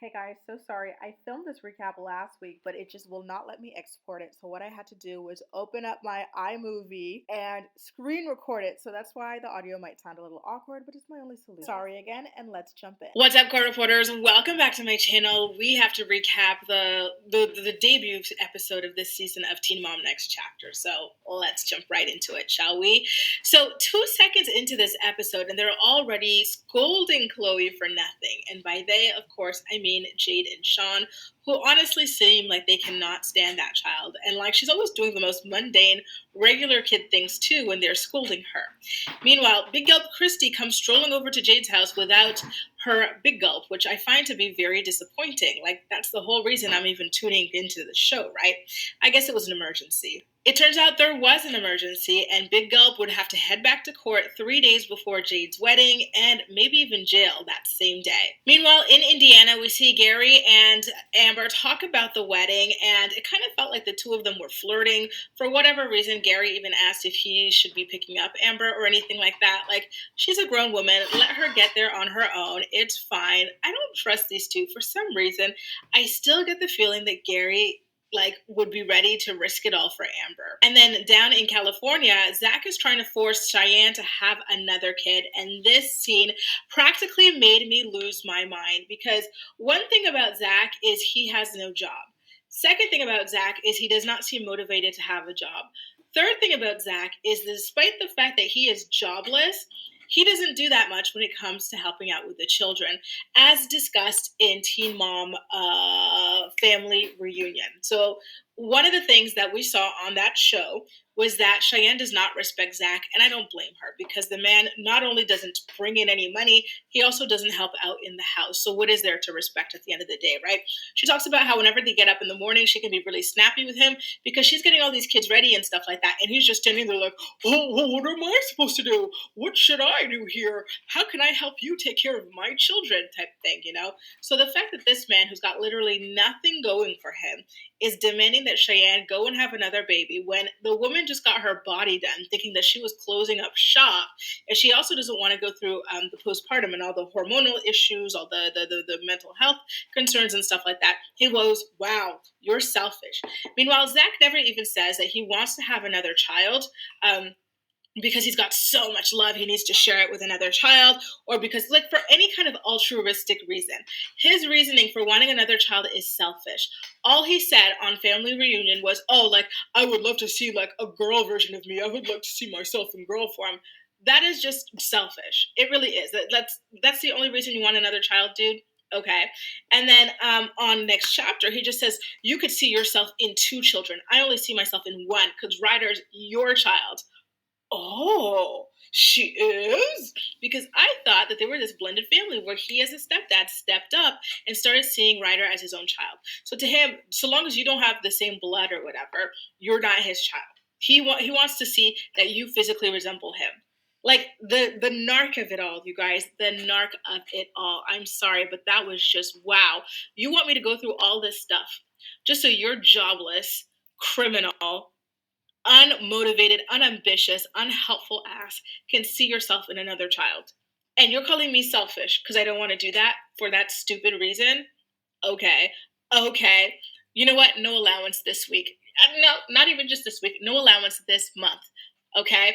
Hey guys, so sorry. I filmed this recap last week, but it just will not let me export it. So what I had to do was open up my iMovie and screen record it. So that's why the audio might sound a little awkward, but it's my only solution. Sorry again, and let's jump in. What's up, court reporters? Welcome back to my channel. We have to recap the debut episode of this season of Teen Mom Next Chapter. So let's jump right into it, shall we? So 2 seconds into this episode, and they're already scolding Chloe for nothing. And by they, of course, I mean Jade and Sean, who honestly seem like they cannot stand that child. And like she's always doing the most mundane, regular kid things too when they're scolding her. Meanwhile, Big Gulp Christy comes strolling over to Jade's house without her Big Gulp, which I find to be very disappointing. Like, that's the whole reason I'm even tuning into the show, right? I guess it was an emergency. It turns out there was an emergency, and Big Gulp would have to head back to court 3 days before Jade's wedding, and maybe even jail that same day. Meanwhile, in Indiana, we see Gary and Amber talk about the wedding, and it kind of felt like the two of them were flirting. For whatever reason, Gary even asked if he should be picking up Amber or anything like that. Like, she's a grown woman. Let her get there on her own. It's fine. I don't trust these two. For some reason, I still get the feeling that Gary would be ready to risk it all for Amber. And then down in California, Zach is trying to force Cheyenne to have another kid, and this scene practically made me lose my mind because one thing about Zach is he has no job. Second thing about Zach is he does not seem motivated to have a job. Third thing about Zach is despite the fact that he is jobless, he doesn't do that much when it comes to helping out with the children, as discussed in Teen Mom Family Reunion. So, one of the things that we saw on that show was that Cheyenne does not respect Zach, and I don't blame her because the man not only doesn't bring in any money, he also doesn't help out in the house. So, what is there to respect at the end of the day, right? She talks about how whenever they get up in the morning, she can be really snappy with him because she's getting all these kids ready and stuff like that, and he's just standing there like, oh, well, what am I supposed to do? What should I do here? How can I help you take care of my children? Type thing, you know? So the fact that this man who's got literally nothing going for him is demanding that Cheyenne go and have another baby when the woman just got her body done thinking that she was closing up shop, and she also doesn't want to go through the postpartum and all the hormonal issues, all the mental health concerns and stuff like that. He goes, wow, you're selfish. Meanwhile, Zach never even says that he wants to have another child. Because he's got so much love, he needs to share it with another child, or because, like, for any kind of altruistic reason. His reasoning for wanting another child is selfish. All he said on Family Reunion was, oh, like, I would love to see, like, a girl version of me. I would love to see myself in girl form. That is just selfish. It really is. That's the only reason you want another child, dude. Okay. And then on next chapter, he just says, you could see yourself in 2 children. I only see myself in one because Ryder's your child. Oh, she is? Because I thought that they were this blended family where he, as a stepdad, stepped up and started seeing Ryder as his own child. So to him, so long as you don't have the same blood or whatever, you're not his child. He wants to see that you physically resemble him. Like the narc of it all, you guys, the narc of it all. I'm sorry, but that was just wow. You want me to go through all this stuff just so you're jobless, criminal, unmotivated, unambitious, unhelpful ass can see yourself in another child. And you're calling me selfish because I don't want to do that for that stupid reason? Okay. Okay. You know what? No allowance this week. No, not even just this week. No allowance this month. Okay?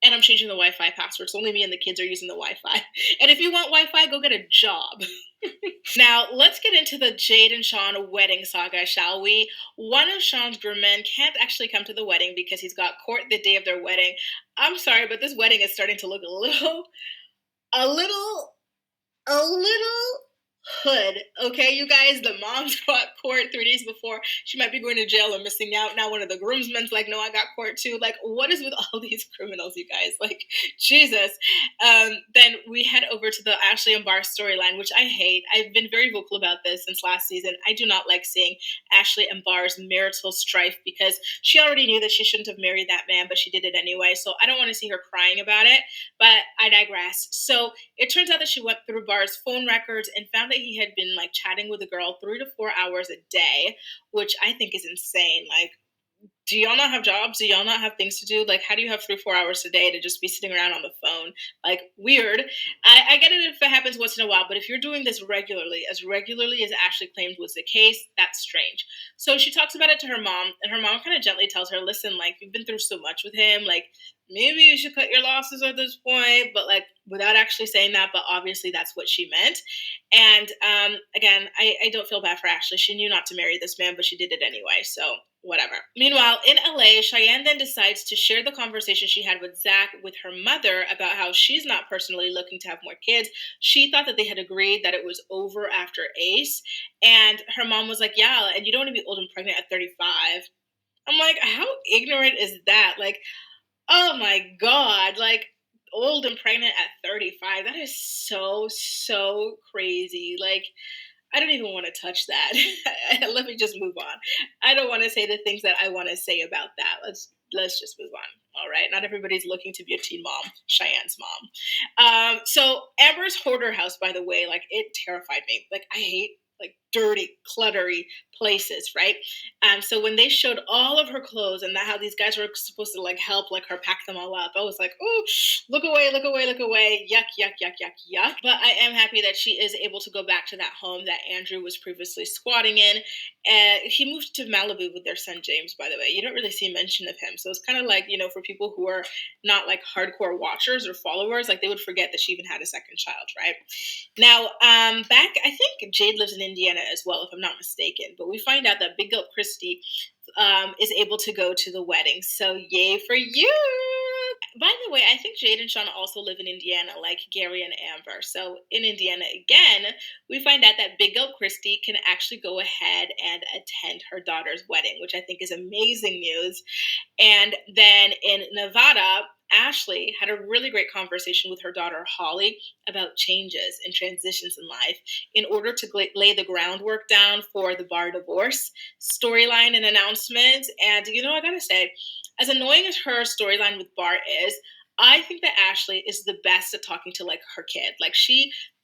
And I'm changing the Wi-Fi password, so only me and the kids are using the Wi-Fi. And if you want Wi-Fi, go get a job. Now, let's get into the Jade and Sean wedding saga, shall we? One of Sean's groommen can't actually come to the wedding because he's got court the day of their wedding. I'm sorry, but this wedding is starting to look a little hood. Okay, you guys, the mom's got court 3 days before. She might be going to jail or missing out. Now one of the groomsmen's like, no, I got court too. Like, what is with all these criminals, you guys? Like, Jesus. Then we head over to the Ashley and Bar storyline, which I hate. I've been very vocal about this since last season. I do not like seeing Ashley and Bar's marital strife because she already knew that she shouldn't have married that man, but she did it anyway. So I don't want to see her crying about it, but I digress. So it turns out that she went through Bar's phone records and found that he had been like chatting with a girl 3 to 4 hours a day, which I think is insane. Like, do y'all not have jobs? Do y'all not have things to do? Like, how do you have 3, 4 hours a day to just be sitting around on the phone? Like, weird. I get it if it happens once in a while, but if you're doing this regularly as Ashley claimed was the case, that's strange. So she talks about it to her mom, and her mom kind of gently tells her, listen, like, you've been through so much with him. Like, maybe you should cut your losses at this point, but like, without actually saying that, but obviously that's what she meant. And again, I don't feel bad for Ashley. She knew not to marry this man, but she did it anyway. So whatever. Meanwhile, in LA, Cheyenne then decides to share the conversation she had with Zach with her mother about how she's not personally looking to have more kids. She thought that they had agreed that it was over after Ace. And her mom was like, yeah, and you don't want to be old and pregnant at 35. I'm like, how ignorant is that? Like, oh my God, like old and pregnant at 35. That is so crazy. Like, I don't even want to touch that. Let me just move on. I don't want to say the things that I want to say about that. Let's just move on. All right. Not everybody's looking to be a teen mom. Cheyenne's mom. So Amber's hoarder house, by the way, like it terrified me. Like I hate like dirty, cluttery places, right? So when they showed all of her clothes and how these guys were supposed to like help like her pack them all up, I was like, oh, look away, look away, look away. Yuck, yuck, yuck, yuck, yuck. But I am happy that she is able to go back to that home that Andrew was previously squatting in. He moved to Malibu with their son James, by the way. You don't really see mention of him. So it's kind of like, you know, for people who are not like hardcore watchers or followers, like they would forget that she even had a second child, right? Now, back, I think Jade lives in Indiana as well, if I'm not mistaken. But we find out that Big Gulp Christie is able to go to the wedding. So yay for you! By the way, I think Jade and Sean also live in Indiana, like Gary and Amber. So in Indiana again, we find out that Big Gulp Christie can actually go ahead and attend her daughter's wedding, which I think is amazing news. And then in Nevada, Ashley had a really great conversation with her daughter Holly about changes and transitions in life in order to lay the groundwork down for the bar divorce storyline and announcement. And you know, I gotta say, as annoying as her storyline with Bart is, I think that Ashley is the best at talking to like her kid. Like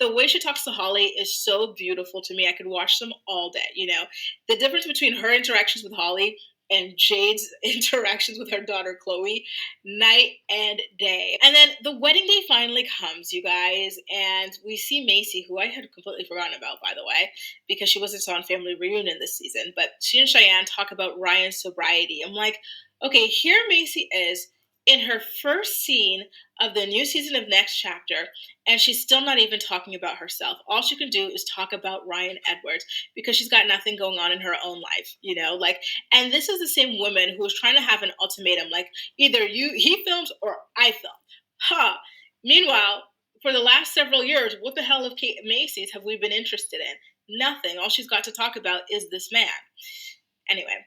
the way she talks to Holly is so beautiful to me. I could watch them all day. You know, the difference between her interactions with Holly and Jade's interactions with her daughter Chloe, night and day. And then the wedding day finally comes, you guys, and we see Macy, who I had completely forgotten about, by the way, because she wasn't on Family Reunion this season. But she and Cheyenne talk about Ryan's sobriety. I'm like, okay, here Macy is in her first scene of the new season of Next Chapter, and she's still not even talking about herself. All she can do is talk about Ryan Edwards because she's got nothing going on in her own life, you know? Like, and this is the same woman who was trying to have an ultimatum, like either he films or I film. Huh. Meanwhile, for the last several years, what the hell of Kate Macy's have we been interested in? Nothing. All she's got to talk about is this man. Anyway,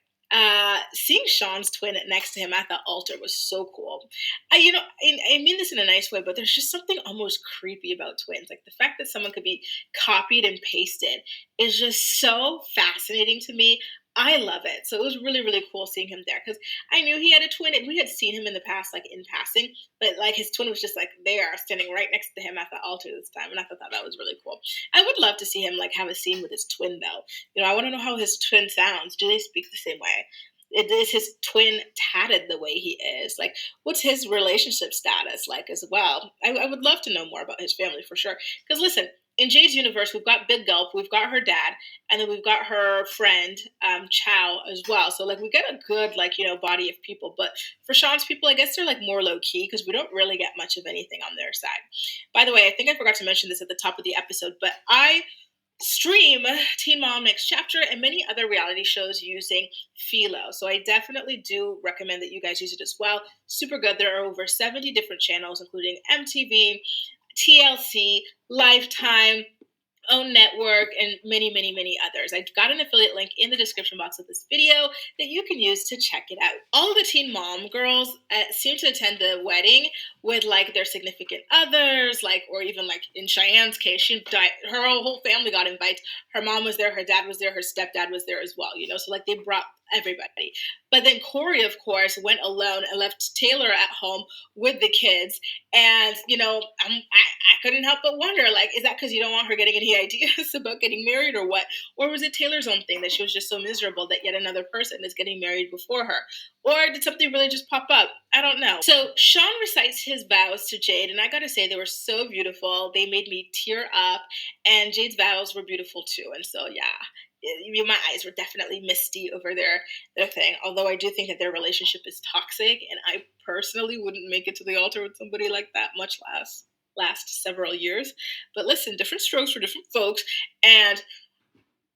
seeing Sean's twin next to him at the altar was so cool. I mean this in a nice way, but there's just something almost creepy about twins. Like the fact that someone could be copied and pasted is just so fascinating to me. I love it. So it was really, really cool seeing him there because I knew he had a twin and we had seen him in the past, like in passing, but like his twin was just like there standing right next to him at the altar this time. And I thought that was really cool. I would love to see him like have a scene with his twin though. You know, I want to know how his twin sounds. Do they speak the same way? Is his twin tatted the way he is? Like, what's his relationship status like as well? I would love to know more about his family for sure. Because listen, in Jade's universe, we've got Big Gulp, we've got her dad, and then we've got her friend Chow as well. So like we get a good like body of people. But for Sean's people, I guess they're like more low key because we don't really get much of anything on their side. By the way, I think I forgot to mention this at the top of the episode, but I stream Teen Mom Next Chapter and many other reality shows using Philo. So I definitely do recommend that you guys use it as well. Super good. There are over 70 different channels, including MTV, TLC, Lifetime, Own Network, and many others. I've got an affiliate link in the description box of this video that you can use to check it out. All the Teen Mom girls seem to attend the wedding with like their significant others, like, or even like in Cheyenne's case, she died, her whole family got invited. Her mom was there, her dad was there, her stepdad was there as well, so like they brought everybody. But then Corey, of course, went alone and left Taylor at home with the kids. And, I couldn't help but wonder, like, is that because you don't want her getting any ideas about getting married or what? Or was it Taylor's own thing that she was just so miserable that yet another person is getting married before her? Or did something really just pop up? I don't know. So Sean recites his vows to Jade, and I gotta say, they were so beautiful. They made me tear up, and Jade's vows were beautiful too. And so, yeah, my eyes were definitely misty over their thing. Although I do think that their relationship is toxic, and I personally wouldn't make it to the altar with somebody like that, much last several years. But listen, different strokes for different folks, and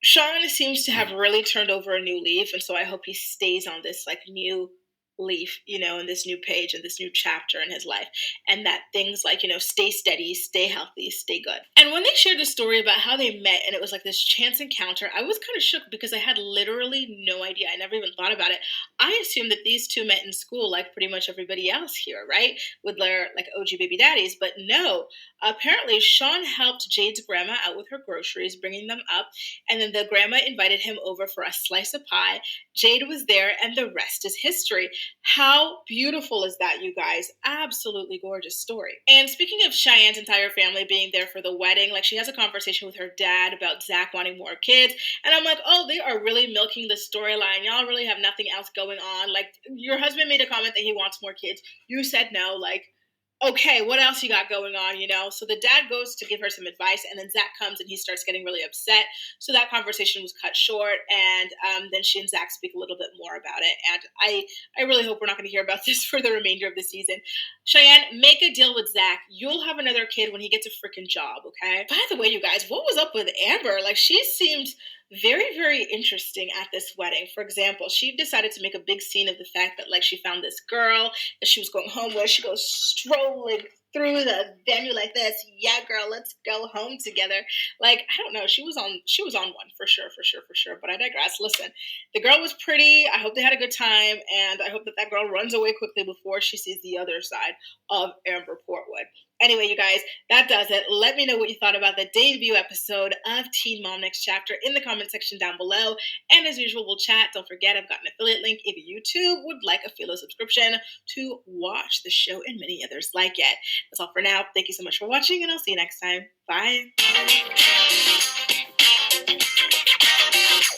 Sean seems to have really turned over a new leaf, and so I hope he stays on this like new leaf, in this new page and this new chapter in his life, and that things like stay steady, stay healthy, stay good. And when they shared the story about how they met, and it was like this chance encounter, I was kind of shook because I had literally no idea. I never even thought about it. I assumed that these two met in school, like pretty much everybody else here, right, with their like OG baby daddies. But no, apparently Sean helped Jade's grandma out with her groceries, bringing them up, and then the grandma invited him over for a slice of pie. Jade was there, and the rest is history. How beautiful is that, you guys? Absolutely gorgeous story. And speaking of Cheyenne's entire family being there for the wedding, like she has a conversation with her dad about Zach wanting more kids. And I'm like, oh, they are really milking the storyline. Y'all really have nothing else going on. Like, your husband made a comment that he wants more kids. You said no. Like, okay, what else you got going on, So the dad goes to give her some advice, and then Zach comes and he starts getting really upset. So that conversation was cut short, and then she and Zach speak a little bit more about it. And I really hope we're not going to hear about this for the remainder of the season. Cheyenne, make a deal with Zach. You'll have another kid when he gets a freaking job, okay? By the way, you guys, what was up with Amber? Like, she seemed very, very interesting at this wedding. For example, she decided to make a big scene of the fact that, like, she found this girl that she was going home with. She goes strolling through the venue like this. Yeah, girl, let's go home together. Like, I don't know. She was on one for sure, for sure, for sure. But I digress. Listen, the girl was pretty. I hope they had a good time, and I hope that girl runs away quickly before she sees the other side of Amber Portwood. Anyway, you guys, that does it. Let me know what you thought about the debut episode of Teen Mom Next Chapter in the comment section down below. And as usual, we'll chat. Don't forget, I've got an affiliate link if you too would like a Philo subscription to watch the show and many others like it. That's all for now. Thank you so much for watching, and I'll see you next time. Bye.